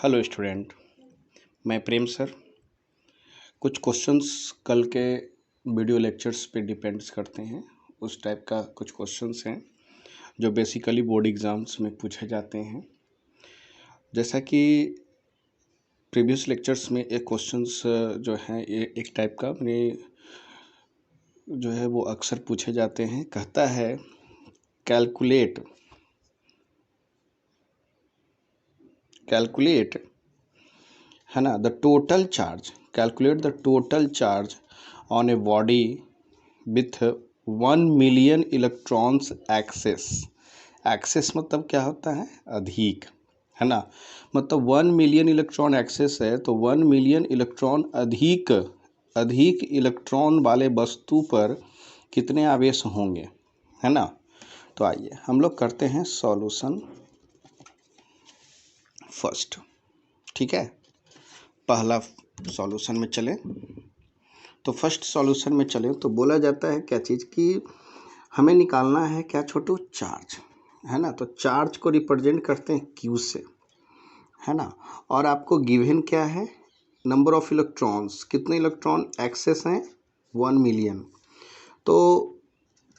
Hello student, मैं प्रेम sir. कुछ questions कल के वीडियो लेक्चर्स पे डिपेंड्स करते हैं। उस टाइप का कुछ क्वेश्चंस हैं जो बेसिकली बोर्ड एग्ज़ाम्स में पूछे जाते हैं। जैसा कि प्रीवियस लेक्चर्स में एक क्वेश्चंस जो है ये एक टाइप का जो है वो अक्सर पूछे जाते हैं। कहता है कैलकुलेट है ना the total charge, calculate the total charge on a body with 1 million electrons excess. Excess मतलब क्या होता है? अधिक, है ना। मतलब 1 मिलियन इलेक्ट्रॉन एक्सेस है तो 1 मिलियन इलेक्ट्रॉन अधिक इलेक्ट्रॉन वाले वस्तु पर कितने आवेश होंगे, है ना। तो आइए हम लोग करते हैं सॉल्यूशन फर्स्ट। ठीक है, पहला सॉल्यूशन में चलें। तो फर्स्ट सॉल्यूशन में चलें तो बोला जाता है क्या चीज़ कि हमें निकालना है क्या छोटू? चार्ज, है ना। तो चार्ज को रिप्रेजेंट करते हैं क्यू से, है ना। और आपको गिवन क्या है? नंबर ऑफ इलेक्ट्रॉन्स, कितने इलेक्ट्रॉन एक्सेस हैं? 1 मिलियन। तो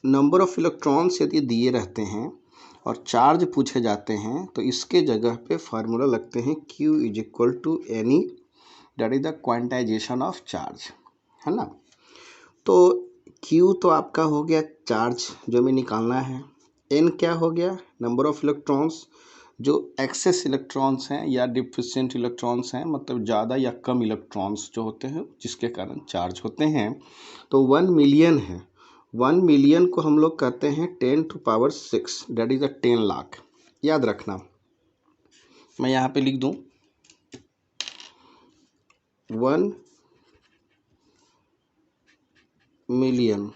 नंबर ऑफ इलेक्ट्रॉन्स यदि दिए रहते हैं और चार्ज पूछे जाते हैं तो इसके जगह पे फार्मूला लगते हैं Q is equal to n e, that is the quantization of charge, है ना। तो Q तो आपका हो गया चार्ज जो हमें निकालना है। N क्या हो गया? नंबर ऑफ इलेक्ट्रॉन्स, जो एक्सेस इलेक्ट्रॉन्स हैं या डिफिशिएंट इलेक्ट्रॉन्स हैं, मतलब ज़्यादा या कम इलेक्ट्रॉन्स जो होते हैं जिसके कारण चार्ज होते हैं। तो 1 मिलियन है। 1 मिलियन को हम लोग कहते हैं 10⁶, दैट इज 10 लाख। याद रखना, मैं यहाँ पे लिख दूँ 1 million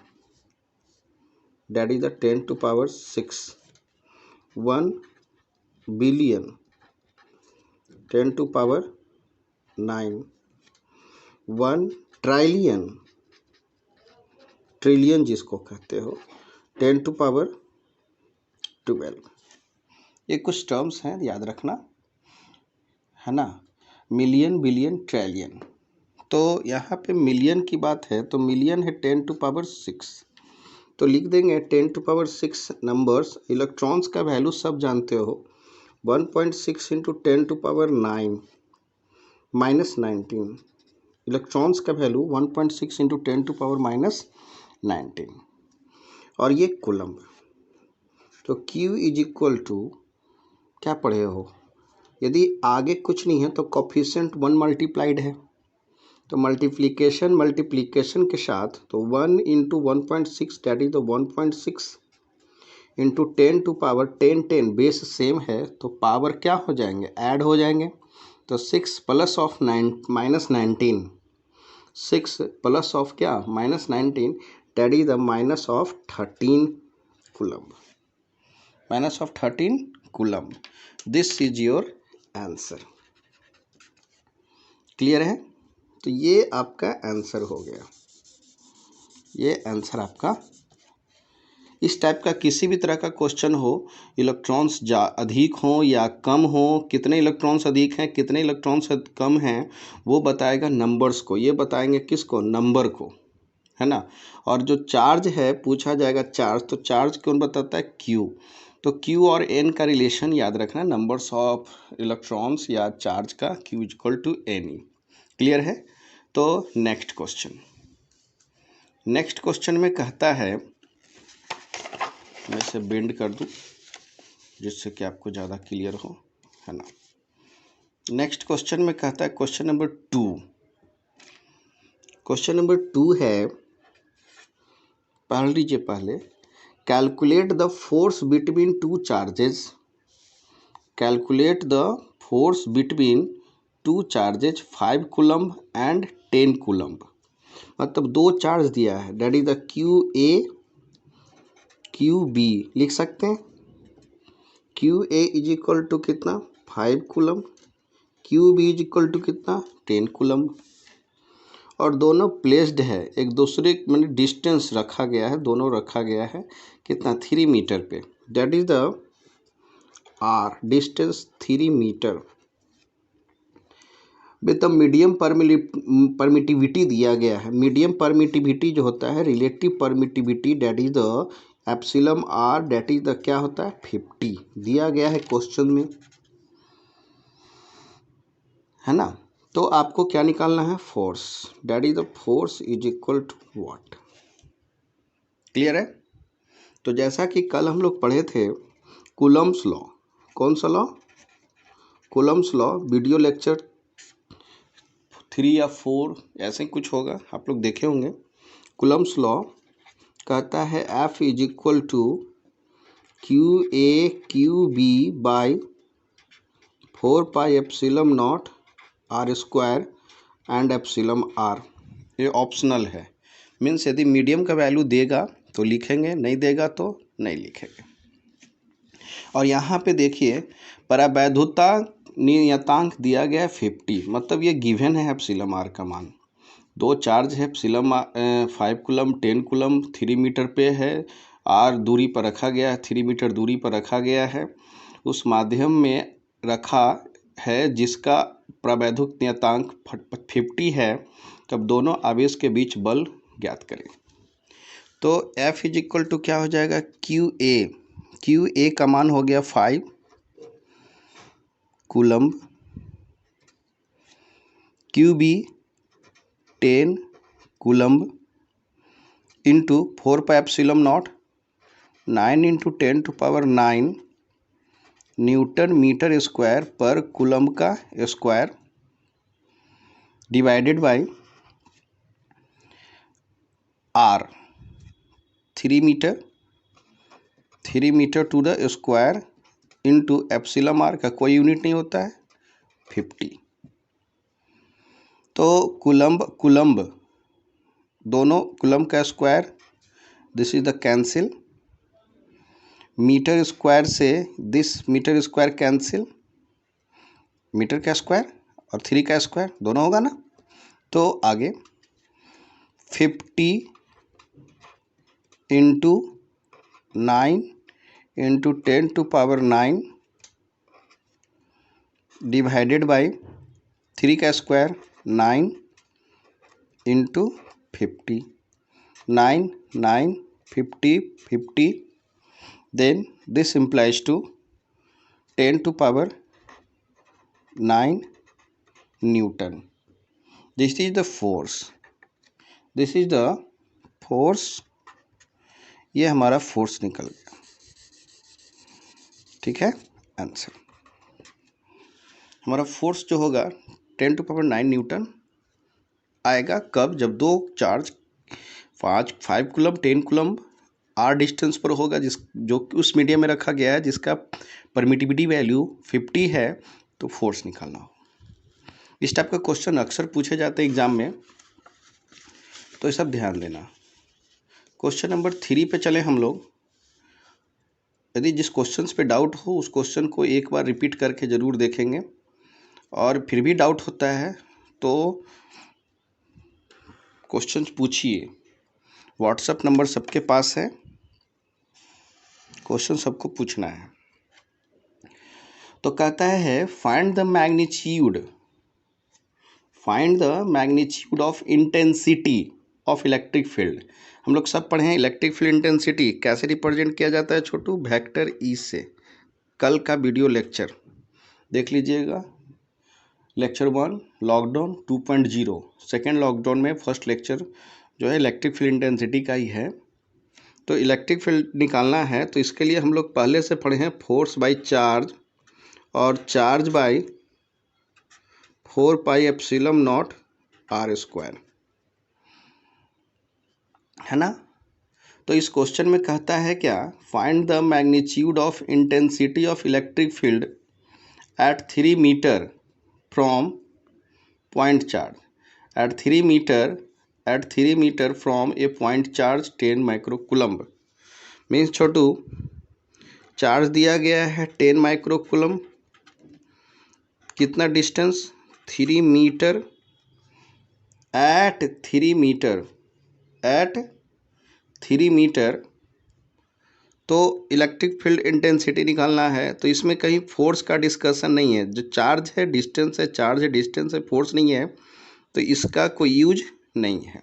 that is 10⁶, 1 billion 10⁹, 1 trillion जिसको कहते हो 10⁻²। ये कुछ टर्म्स हैं, याद रखना, है ना। Million, billion, trillion. तो यहाँ पे मिलियन की बात है तो मिलियन है 10⁶। तो लिख देंगे 10⁶ नंबर्स। इलेक्ट्रॉन्स का वैल्यू सब जानते हो, 1.6 इंटू 10⁹ माइनस 19। इलेक्ट्रॉन्स का वैल्यू 1.6 इंटू 10⁻⁻19 और ये कूलम्ब। तो Q इज इक्वल टू क्या पढ़े हो? यदि आगे कुछ नहीं है तो कोफिशिएंट 1 मल्टीप्लाइड है, तो मल्टीप्लिकेशन के साथ तो 1 into 1.6 that is 1.6 into 10⁻10 base same है तो पावर क्या हो जाएंगे? ऐड हो जाएंगे। तो 6 प्लस ऑफ -19, 6 प्लस ऑफ क्या? -19, that is the -13 coulomb, -13 coulomb. This is your answer. Clear है? तो ये आपका आंसर हो गया। ये आंसर आपका। इस टाइप का किसी भी तरह का क्वेश्चन हो, इलेक्ट्रॉन्स अधिक हों या कम हो, कितने इलेक्ट्रॉन्स अधिक हैं कितने इलेक्ट्रॉन्स कम हैं, वो बताएगा नंबर्स को। ये बताएंगे किसको? नंबर को, है ना। और जो चार्ज है पूछा जाएगा चार्ज, तो चार्ज कौन बताता है? Q। तो Q और N का रिलेशन याद रखना, नंबर्स ऑफ इलेक्ट्रॉन्स या चार्ज का Q is equal to N। Clear है? तो नेक्स्ट क्वेश्चन में कहता है, मैं इसे बेंड कर दूं जिससे कि आपको ज़्यादा क्लियर हो, है ना। नेक्स्ट क्वेश्चन में कहता है क्वेश्चन नंबर 2। क्वेश्चन नंबर 2 है, पढ़ लीजिए पहले। Calculate the force between two charges, calculate the force between two charges 5 coulomb and 10 coulomb. मतलब दो चार्ज दिया है, that is the QA QB लिख सकते हैं। QA इज इक्वल टू कितना? 5 coulomb. QB is equal to कितना? 10 कूलम्ब। और दोनों प्लेस्ड है एक दूसरे, मतलब डिस्टेंस रखा गया है, दोनों रखा गया है कितना? 3 मीटर पे, that is the R distance 3 metre. With medium permittivity दिया गया है। मीडियम परमिटिविटी जो होता है, relative permittivity that is the epsilon R that is the क्या होता है 50 दिया गया है क्वेश्चन में, है ना। तो आपको क्या निकालना है, force, that is the force is equal to what. Clear है। तो जैसा कि कल हम लोग पढ़े थे कूलम्ब्स लॉ, कौन सा law, Coulomb's law, video lecture 3 या 4 ऐसे ही कुछ होगा, आप लोग देखे होंगे। कूलम्ब्स लॉ कहता है F is equal to Q A Q B by 4 pi epsilon naught are square and epsilon R. ये ऑप्शनल है, मीन्स यदि मीडियम का वैल्यू देगा तो लिखेंगे, नहीं देगा तो नहीं लिखेंगे। और यहाँ पे देखिए परावैधुता नियतांक दिया गया है 50, मतलब ये गिवन है एप्सिलम आर का मान। दो चार्ज है एप्सिलम 5 कूलम 10 कूलम 3 मीटर पे है, आर दूरी पर रखा गया है, 3 मीटर दूरी पर रखा गया है, उस माध्यम में रखा है जिसका प्रवैधुक नियतांक 50 है। तब दोनों आवेश के बीच बल ज्ञात करें। तो F इज इक्वल टू क्या हो जाएगा, क्यू ए का मान हो गया 5 coulomb, Q B 10 coulomb into 4 pi epsilon naught 9 into 10 to power 9 newton metre square per coulomb का square divided by r 3 metre to the square into epsilon r का कोई यूनिट नहीं होता है 50। तो कूलम्ब दोनों कूलम्ब का square, this is the cancel, metre square से this metre square cancel, metre का स्क्वायर और 3 का स्क्वायर दोनों होगा ना। तो आगे 50 into 9 into 10 to power 9 divided by 3 का square 9 into 50, 9 9 50 50, then this implies to 10 to power 9 Newton. This is the force, this is the force, ये हमारा फोर्स निकल गया, ठीक है। आंसर हमारा फोर्स जो होगा 10 टू पावर 9 न्यूटन आएगा। कब, जब दो charge 5 coulomb 10 coulomb R distance पर होगा, जो उस मीडियम में रखा गया है जिसका परमिटिविटी वैल्यू 50 है, तो फोर्स निकालना हो। इस टाइप का क्वेश्चन अक्सर पूछे जाते हैं एग्जाम में, तो ये सब ध्यान देना। क्वेश्चन नंबर 3 पे चले हम लोग। यदि जिस क्वेश्चन पे डाउट हो उस क्वेश्चन को एक बार रिपीट करके ज़रूर देखेंगे, और फिर भी डाउट होता है तो क्वेश्चन पूछिए। व्हाट्सएप नंबर सबके पास है, क्वेश्चन सबको पूछना है। तो कहता है find the magnitude of intensity of electric field. हम लोग सब पढ़े हैं इलेक्ट्रिक फील्ड इंटेंसिटी कैसे रिप्रेजेंट किया जाता है छोटू, वेक्टर ई से। कल का वीडियो लेक्चर देख लीजिएगा, लेक्चर 1 लॉकडाउन 2.0, सेकेंड लॉकडाउन में फर्स्ट लेक्चर जो है इलेक्ट्रिक फील्ड इंटेंसिटी का ही है। तो इलेक्ट्रिक फील्ड निकालना है, तो इसके लिए हम लोग पहले से पढ़े हैं फोर्स बाय चार्ज और charge by 4 pi epsilon naught are square, है ना। तो इस क्वेश्चन में कहता है क्या, find the magnitude of intensity of electric field at 3 metre from point charge, at 3 metre from a point charge 10 micro coulomb. Means छोटू चार्ज दिया गया है 10 माइक्रो कूलम्ब, कितना डिस्टेंस 3 मीटर, एट 3 मीटर तो इलेक्ट्रिक फील्ड इंटेंसिटी निकालना है, तो इसमें कहीं फोर्स का डिस्कशन नहीं है। जो चार्ज है डिस्टेंस है, चार्ज है डिस्टेंस है, फोर्स नहीं है, तो इसका कोई यूज नहीं है।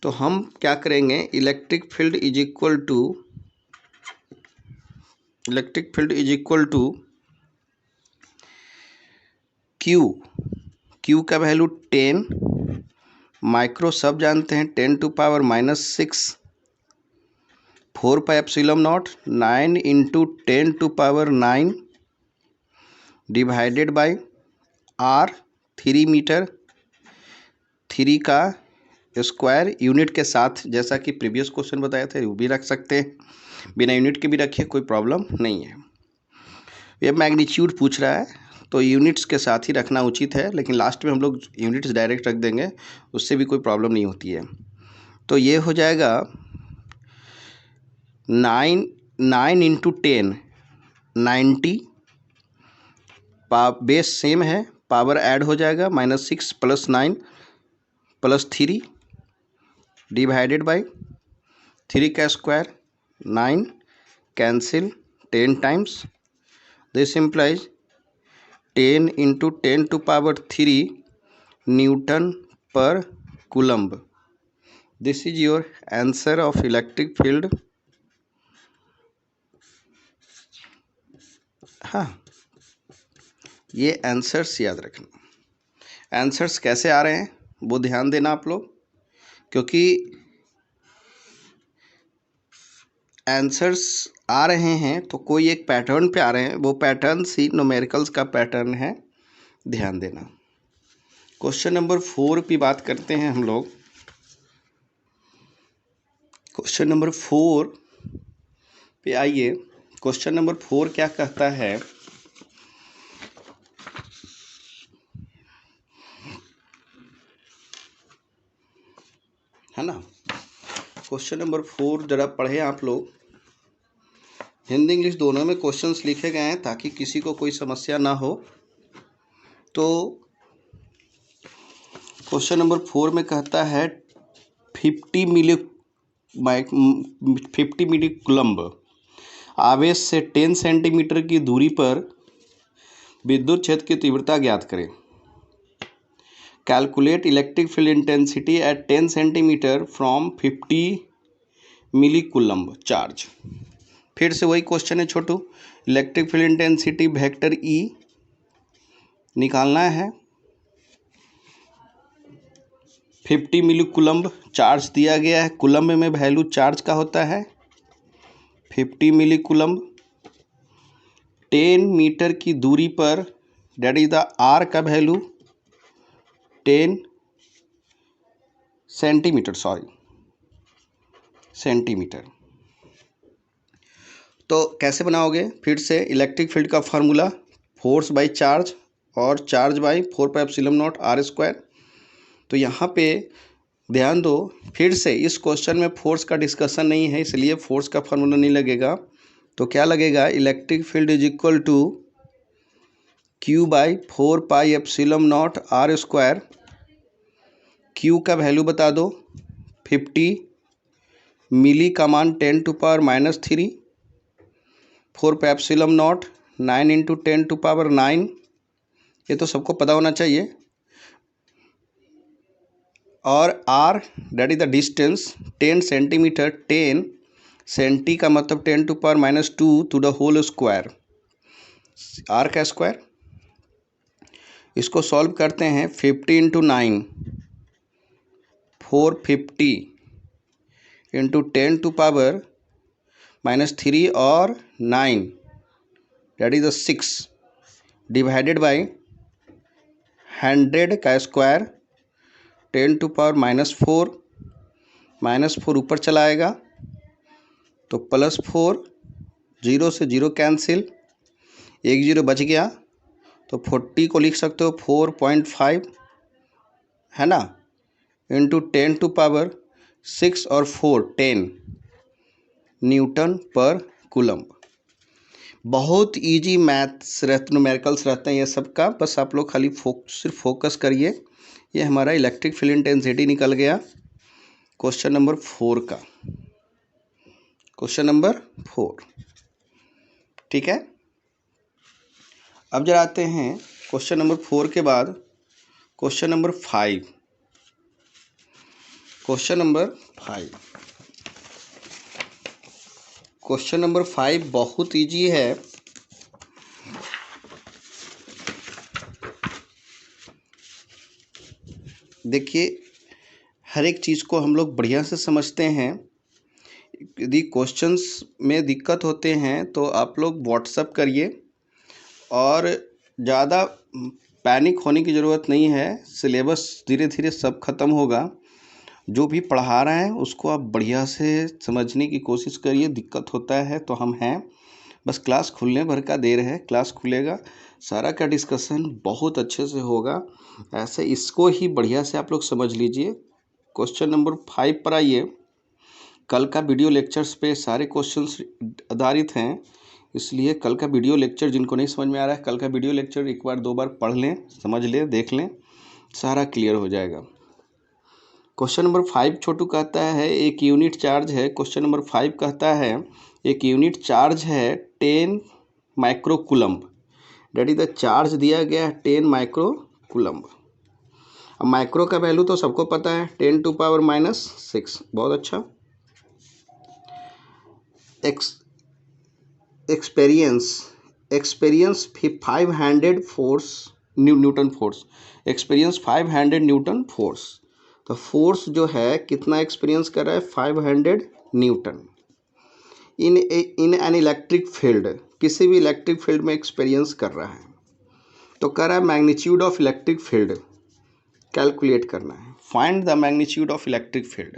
तो हम क्या करेंगे, electric field is equal to Q का वैल्यू 10 माइक्रो सब जानते हैं, 10⁻⁻6 4πε0 9 × 10⁻9 डिवाइडेड बाय आर 3 मीटर, 3 का स्क्वायर यूनिट के साथ, जैसा कि प्रीवियस क्वेश्चन बताया था, वो भी रख सकते हैं, बिना यूनिट के भी रखिए, कोई प्रॉब्लम नहीं है। ये मैग्नीट्यूड पूछ रहा है तो यूनिट्स के साथ ही रखना उचित है, लेकिन लास्ट में हम लोग यूनिट्स डायरेक्ट रख देंगे, उससे भी कोई प्रॉब्लम नहीं होती है। तो ये हो जाएगा 9 × 10 90, बेस सेम है, पावर ऐड हो जाएगा, -6 + 9 + 3 डिवाइडेड बाय 3 का square 9 cancel 10 times, this implies 10 × 10⁻³ newton per coulomb. This is your answer of electric field. हाँ, ये आंसर्स याद रखना। आंसर्स कैसे आ रहे हैं वो ध्यान देना आप लोग, क्योंकि आंसर्स आ रहे हैं तो कोई एक पैटर्न पे आ रहे हैं, वो पैटर्न सी न्यूमेरिकल्स का पैटर्न है, ध्यान देना। क्वेश्चन नंबर 4 की बात करते हैं हम लोग। क्वेश्चन नंबर 4 पे आइए। क्वेश्चन नंबर 4 क्या कहता है, है ना। क्वेश्चन नंबर 4 जरा पढ़े आप लोग, हिंदी इंग्लिश दोनों में क्वेश्चंस लिखे गए हैं ताकि किसी को कोई समस्या ना हो। तो क्वेश्चन नंबर 4 में कहता है 50 मिली कूलम्ब आवेश से 10 सेंटीमीटर की दूरी पर विद्युत क्षेत्र की तीव्रता ज्ञात करें। Calculate electric field intensity at 10 centimetre from 50 milli coulomb charge. फिर से वही क्वेश्चन है छोटू, electric field intensity vector E निकालना है। 50 मिली कूलम्ब चार्ज दिया गया है, कूलम्ब में वैल्यू चार्ज का होता है 50 मिली कूलम्ब, 10 मीटर की दूरी पर, डेट इज द आर का वैल्यू 10 सेंटीमीटर, सेंटीमीटर। तो कैसे बनाओगे, फिर से इलेक्ट्रिक फील्ड का फार्मूला फोर्स बाय चार्ज और चार्ज बाय 4πε0 r²। तो यहाँ पे ध्यान दो, फिर से इस क्वेश्चन में फोर्स का डिस्कशन नहीं है, इसलिए फोर्स का फार्मूला नहीं लगेगा। तो क्या लगेगा, electric field is equal to Q/4πε0 r²। Q का वैल्यू बता दो 50, मिली का मान 10⁻³ 4πε0 9 × 10⁻9, ये तो सबको पता होना चाहिए। और R that is the distance 10 centimetre, 10 centi का मतलब 10⁻² to the whole square, R का स्क्वायर। इसको सॉल्व करते हैं, 50 × 9 450 × 10⁻³ और 9 that is the 6 divided by 100 का स्क्वायर 10⁻⁻4, -4 ऊपर चला आएगा तो +4, 0 से 0 कैंसिल, 1 0 बच गया, तो 40 को लिख सकते हो 4.5, है ना, इंटू 10⁻6 और 4 10 न्यूटन पर कूलम्ब। बहुत इजी मैथ्स न्यूमेरिकल्स रहते हैं ये सब का, बस आप लोग खाली सिर्फ फोकस करिए। ये हमारा इलेक्ट्रिक फील्ड इंटेंसिटी निकल गया क्वेश्चन नंबर 4 का। क्वेश्चन नंबर 4, ठीक है। अब जरा आते हैं क्वेश्चन नंबर 4 के बाद question number 5। Question number 5, question number 5 बहुत इजी है। देखिए, हर एक चीज़ को हम लोग बढ़िया से समझते हैं। यदि क्वेश्चंस में दिक्कत होते हैं तो आप लोग व्हाट्सअप करिए, और ज़्यादा पैनिक होने की ज़रूरत नहीं है। सिलेबस धीरे धीरे सब खत्म होगा। जो भी पढ़ा रहे हैं उसको आप बढ़िया से समझने की कोशिश करिए। दिक्कत होता है तो हम हैं, बस क्लास खुलने भर का देर है। क्लास खुलेगा, सारा का डिस्कशन बहुत अच्छे से होगा। ऐसे इसको ही बढ़िया से आप लोग समझ लीजिए। क्वेश्चन नंबर 5 पर आइए। कल का वीडियो लेक्चर्स पे सारे क्वेश्चंस आधारित हैं, इसलिए कल का वीडियो लेक्चर जिनको नहीं समझ में आ रहा है, कल का वीडियो लेक्चर एक बार 2 बार पढ़ लें, समझ लें, देख लें, सारा क्लियर हो जाएगा। क्वेश्चन नंबर 5 छोटू कहता है एक यूनिट चार्ज है। क्वेश्चन नंबर 5 कहता है एक यूनिट चार्ज है 10 माइक्रोकूलम्ब। डेट इज द चार्ज दिया गया है 10 माइक्रोकूलम्ब। अब माइक्रो का वैल्यू तो सबको पता है, 10⁻⁻⁶। बहुत अच्छा। Experience 500 force Newton force. Experience 500 Newton force. तो फोर्स जो है कितना एक्सपीरियंस कर रहा है? 500 Newton in an electric field. किसी भी इलेक्ट्रिक फील्ड में एक्सपीरियंस कर रहा है। तो कह रहा है magnitude of electric field calculate करना है। Find the magnitude of electric field.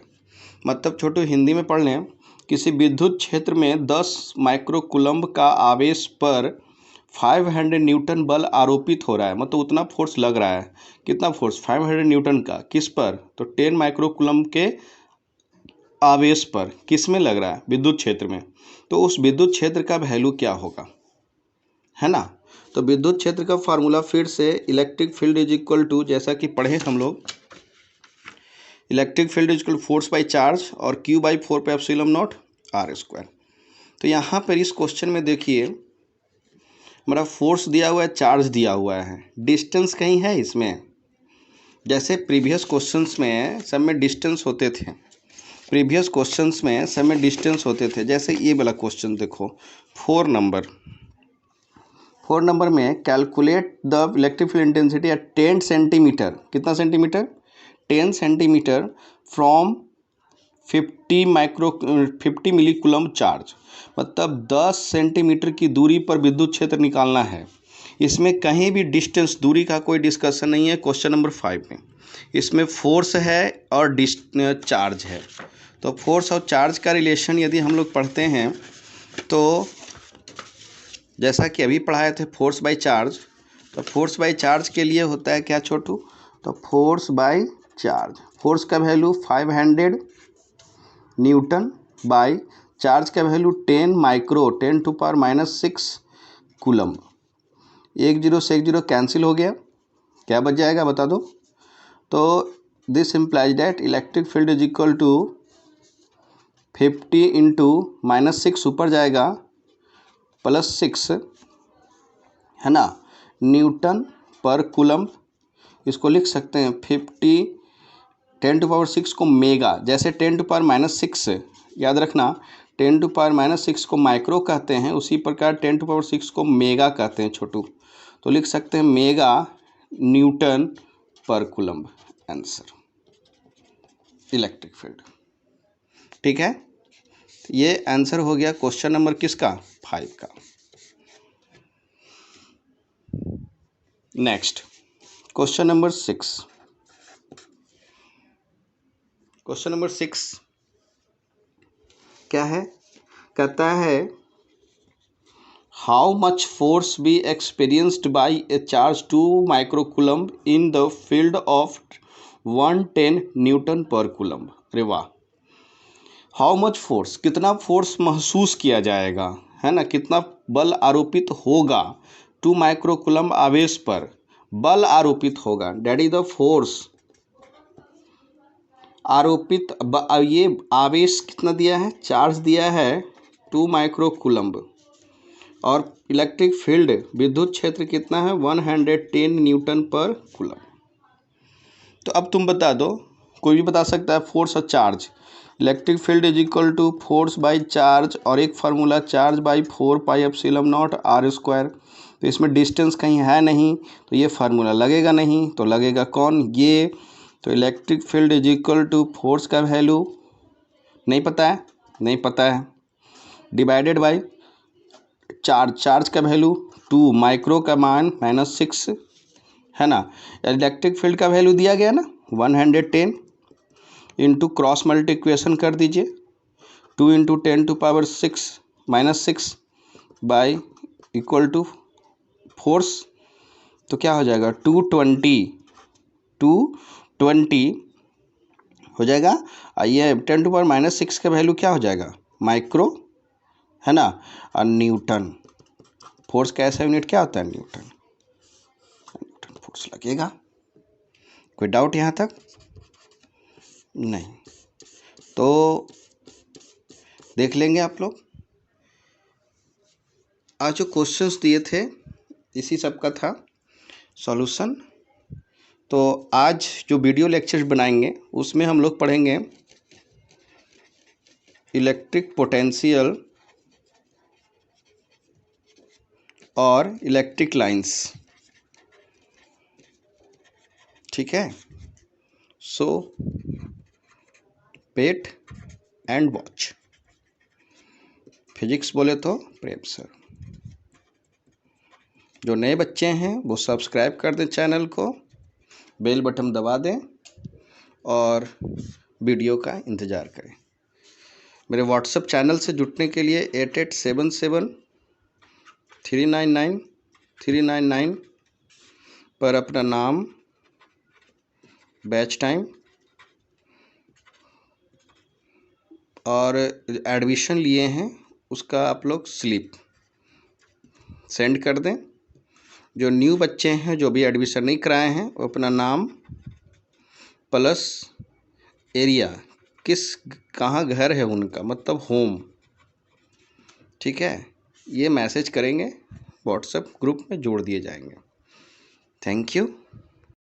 मतलब छोटू हिंदी में पढ़ लें, किसी विद्युत क्षेत्र में 10 माइक्रोकूलम्ब का आवेश पर 500 न्यूटन बल आरोपित हो रहा है। मतलब उतना फोर्स लग रहा है। कितना फोर्स? 500 न्यूटन का। किस पर? तो 10 माइक्रोकूलम्ब के आवेश पर। किस में लग रहा है? विद्युत क्षेत्र में। तो उस विद्युत क्षेत्र का वैल्यू क्या होगा, है ना। तो विद्युत क्षेत्र का फार्मूला फिर से, electric field is equal to, जैसा कि पढ़े हम लोग, electric field is equal force by charge और Q बाई 4 पे एप्सिलॉन नॉट R²। तो यहाँ पर इस क्वेश्चन में देखिए हमारा फोर्स दिया हुआ है, चार्ज दिया हुआ है, डिस्टेंस कहीं है इसमें। जैसे प्रीवियस क्वेश्चंस में सब में डिस्टेंस होते थे, प्रीवियस क्वेश्चंस में सब में डिस्टेंस होते थे। जैसे ये वाला क्वेश्चन देखो, 4 नंबर में calculate the electric field intensity at 10 centimetre. कितना centimetre? 10 centimetre from 50 millicoulomb charge. मतलब 10 सेंटीमीटर की दूरी पर विद्युत क्षेत्र निकालना है। इसमें कहीं भी डिस्टेंस, दूरी का कोई डिस्कशन नहीं है क्वेश्चन नंबर 5 में। इसमें फोर्स है और चार्ज है। तो फोर्स और चार्ज का रिलेशन यदि हम लोग पढ़ते हैं तो जैसा कि अभी पढ़ाए थे फोर्स बाय चार्ज, तो फोर्स बाय चार्ज के लिए होता है क्या छोटू? तो फोर्स बाय चार्ज, फोर्स का वैल्यू 500 न्यूटन बाय चार्ज का वैल्यू 10 माइक्रो, 10⁻⁻⁶ कूलम्ब। 1 0 से 1 0 कैंसिल हो गया, क्या बच जाएगा बता दो? तो this implies that electric field is equal to 50 × -6 ऊपर जाएगा +6, है ना, न्यूटन पर कूलम्ब। इसको लिख सकते हैं 50 10⁻⁶ को मेगा। जैसे 10⁻⁻⁶, याद रखना 10⁻⁻⁶ को माइक्रो कहते हैं, उसी प्रकार 10⁻⁶ को मेगा कहते हैं छोटू। तो लिख सकते हैं mega Newton per coulomb. Answer electric field, ठीक है। ये आंसर हो गया क्वेश्चन नंबर किसका? 5 का। Next question number 6। Question number 6 क्या है? कहता है how much force be experienced by a charge 2 microcoulomb in the field of 110 newton per coulomb. अरे वाह! हाउ मच फोर्स, कितना फोर्स महसूस किया जाएगा, है ना, कितना बल आरोपित होगा 2 माइक्रोकूलम्ब आवेश पर बल आरोपित होगा। डैट इज द फोर्स आरोपित ये आवेश कितना दिया है, चार्ज दिया है 2 माइक्रो कूलम्ब, और इलेक्ट्रिक फील्ड विद्युत क्षेत्र कितना है 110 न्यूटन पर कूलम्ब। तो अब तुम बता दो, कोई भी बता सकता है फोर्स और charge. Electric field is equal to force by charge, और एक formula charge by 4 pi epsilon naught are square. तो इसमें डिस्टेंस कहीं है नहीं, तो ये फार्मूला लगेगा नहीं, तो लगेगा कौन, ये। तो electric field is equal to force का वैल्यू नहीं पता है, नहीं पता है, डिवाइडेड बाई चार्ज, चार्ज का वैल्यू 2, माइक्रो का मान -6 है ना। इलेक्ट्रिक फील्ड का वैल्यू दिया गया ना 110, इंटू क्रॉस मल्टीप्लिकेशन कर दीजिए, 2 × 10⁻6 -6 बाई इक्वल टू फोर्स, तो क्या हो जाएगा 220 हो जाएगा। ये 10⁻6 का वैल्यू क्या हो जाएगा, माइक्रो है ना, और न्यूटन। फोर्स का ऐसा यूनिट क्या होता है, न्यूटन। न्यूटन फोर्स लगेगा। कोई डाउट यहाँ तक? नहीं। तो देख लेंगे आप लोग। आज जो क्वेश्चंस दिए थे इसी सब का था सॉल्यूशन। तो आज जो वीडियो लेक्चर्स बनाएंगे उसमें हम लोग पढ़ेंगे इलेक्ट्रिक पोटेंशियल और इलेक्ट्रिक लाइंस, ठीक है। सो वेट एंड वॉच। फिजिक्स बोले तो प्रेम सर। जो नए बच्चे हैं वो सब्सक्राइब कर दें चैनल को, बेल बटन दबा दें और वीडियो का इंतज़ार करें। मेरे व्हाट्सएप चैनल से जुड़ने के लिए 8877-399-399 पर अपना नाम, बैच टाइम और एडमिशन लिए हैं उसका आप लोग स्लिप सेंड कर दें। जो न्यू बच्चे हैं जो भी एडमिशन नहीं कराए हैं वो अपना नाम प्लस एरिया, कहाँ घर है उनका, मतलब होम, ठीक है, ये मैसेज करेंगे, व्हाट्सएप ग्रुप में जोड़ दिए जाएंगे। Thank you.